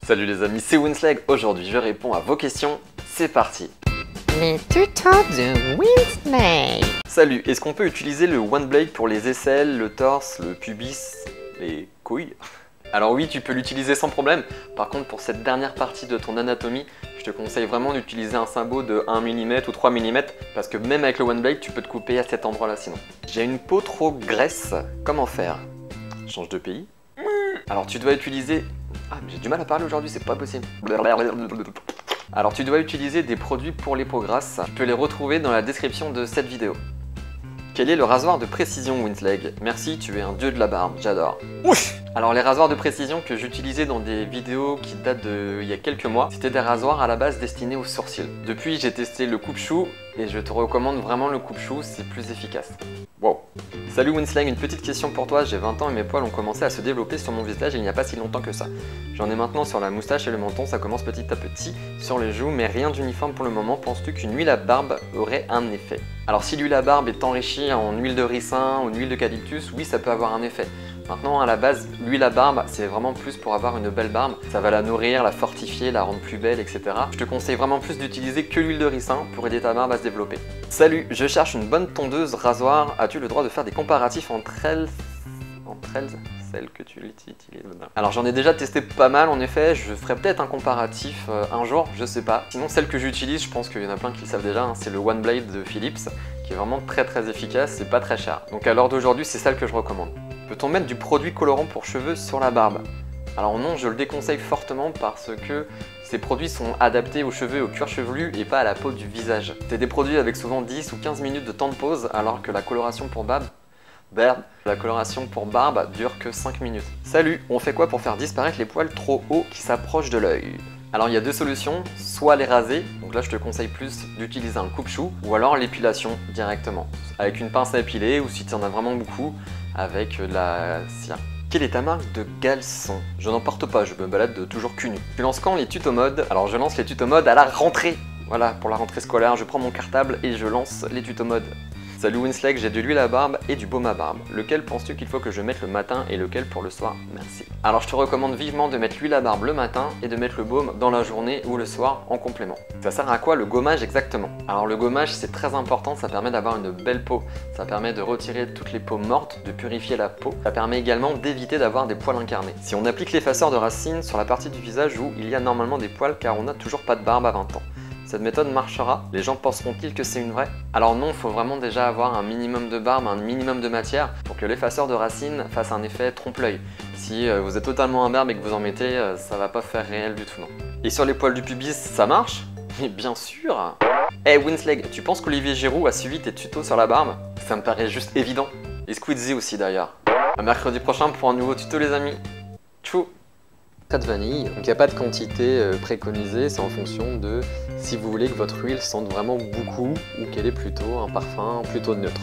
Salut les amis, c'est Winslag. Aujourd'hui je réponds à vos questions, c'est parti. Les tutos de Winslag. Salut, est-ce qu'on peut utiliser le One Blade pour les aisselles, le torse, le pubis, les couilles? Alors oui, tu peux l'utiliser sans problème. Par contre, pour cette dernière partie de ton anatomie, je te conseille vraiment d'utiliser un sabot de 1 mm ou 3 mm parce que même avec le One Blade, tu peux te couper à cet endroit-là sinon. J'ai une peau trop graisse, comment faire? Change de pays. Alors tu dois utiliser... Ah, mais j'ai du mal à parler aujourd'hui, c'est pas possible. Alors tu dois utiliser des produits pour les peaux grasses. Tu peux les retrouver dans la description de cette vidéo. Quel est le rasoir de précision Winslag? Merci, tu es un dieu de la barbe, j'adore. Ouf! Alors les rasoirs de précision que j'utilisais dans des vidéos qui datent d'il y a quelques mois, c'était des rasoirs à la base destinés aux sourcils. Depuis j'ai testé le coupe-chou et je te recommande vraiment le coupe-chou, c'est plus efficace. Wow. Salut Winslag, une petite question pour toi, j'ai 20 ans et mes poils ont commencé à se développer sur mon visage il n'y a pas si longtemps que ça. J'en ai maintenant sur la moustache et le menton, ça commence petit à petit sur les joues, mais rien d'uniforme pour le moment. Penses-tu qu'une huile à barbe aurait un effet? Alors si l'huile à barbe est enrichie en huile de ricin ou en huile d'eucalyptus, oui ça peut avoir un effet. Maintenant à la base, l'huile à barbe c'est vraiment plus pour avoir une belle barbe, ça va la nourrir, la fortifier, la rendre plus belle, etc. Je te conseille vraiment plus d'utiliser que l'huile de ricin pour aider ta barbe à se développer. Salut, je cherche une bonne tondeuse rasoir, as-tu le droit de faire des comparatifs entre elles, celles que tu utilises? Alors j'en ai déjà testé pas mal en effet, je ferai peut-être un comparatif un jour, je sais pas. Sinon celle que j'utilise, je pense qu'il y en a plein qui le savent déjà, hein, c'est le One Blade de Philips, qui est vraiment très efficace et pas très cher. Donc à l'heure d'aujourd'hui, c'est celle que je recommande. Peut-on mettre du produit colorant pour cheveux sur la barbe? Alors non, je le déconseille fortement parce que ces produits sont adaptés aux cheveux et au cuir chevelu et pas à la peau du visage. C'est des produits avec souvent 10 ou 15 minutes de temps de pause alors que la coloration pour barbe dure que 5 minutes. Salut, on fait quoi pour faire disparaître les poils trop hauts qui s'approchent de l'œil? Alors il y a deux solutions, soit les raser, donc là je te conseille plus d'utiliser un coupe-chou, ou alors l'épilation directement, avec une pince à épiler ou si tu en as vraiment beaucoup, avec de la cire. Quelle est ta marque de caleçon? Je n'en porte pas, je me balade toujours cul nu. Tu lances quand les tutos mode? Alors je lance les tutos mode à la rentrée. Voilà, pour la rentrée scolaire, je prends mon cartable et je lance les tutos mode. Salut Winslag, j'ai de l'huile à barbe et du baume à barbe. Lequel penses-tu qu'il faut que je mette le matin et lequel pour le soir? Merci. Alors je te recommande vivement de mettre l'huile à barbe le matin et de mettre le baume dans la journée ou le soir en complément. Ça sert à quoi le gommage exactement? Alors le gommage c'est très important, ça permet d'avoir une belle peau. Ça permet de retirer toutes les peaux mortes, de purifier la peau. Ça permet également d'éviter d'avoir des poils incarnés. Si on applique l'effaceur de racines sur la partie du visage où il y a normalement des poils car on n'a toujours pas de barbe à 20 ans. Cette méthode marchera? Les gens penseront-ils que c'est une vraie? Alors non, il faut vraiment déjà avoir un minimum de barbe, un minimum de matière pour que l'effaceur de racines fasse un effet trompe-l'œil. Si vous êtes totalement imberbe et que vous en mettez, ça va pas faire réel du tout, non. Et sur les poils du pubis, ça marche? Mais bien sûr! Hey Winslag, tu penses qu'Olivier Giroud a suivi tes tutos sur la barbe? Ça me paraît juste évident. Et Squeezie aussi d'ailleurs. À mercredi prochain pour un nouveau tuto les amis. Tchou! De vanille, donc il n'y a pas de quantité préconisée, c'est en fonction de si vous voulez que votre huile sente vraiment beaucoup ou qu'elle est plutôt un parfum plutôt neutre.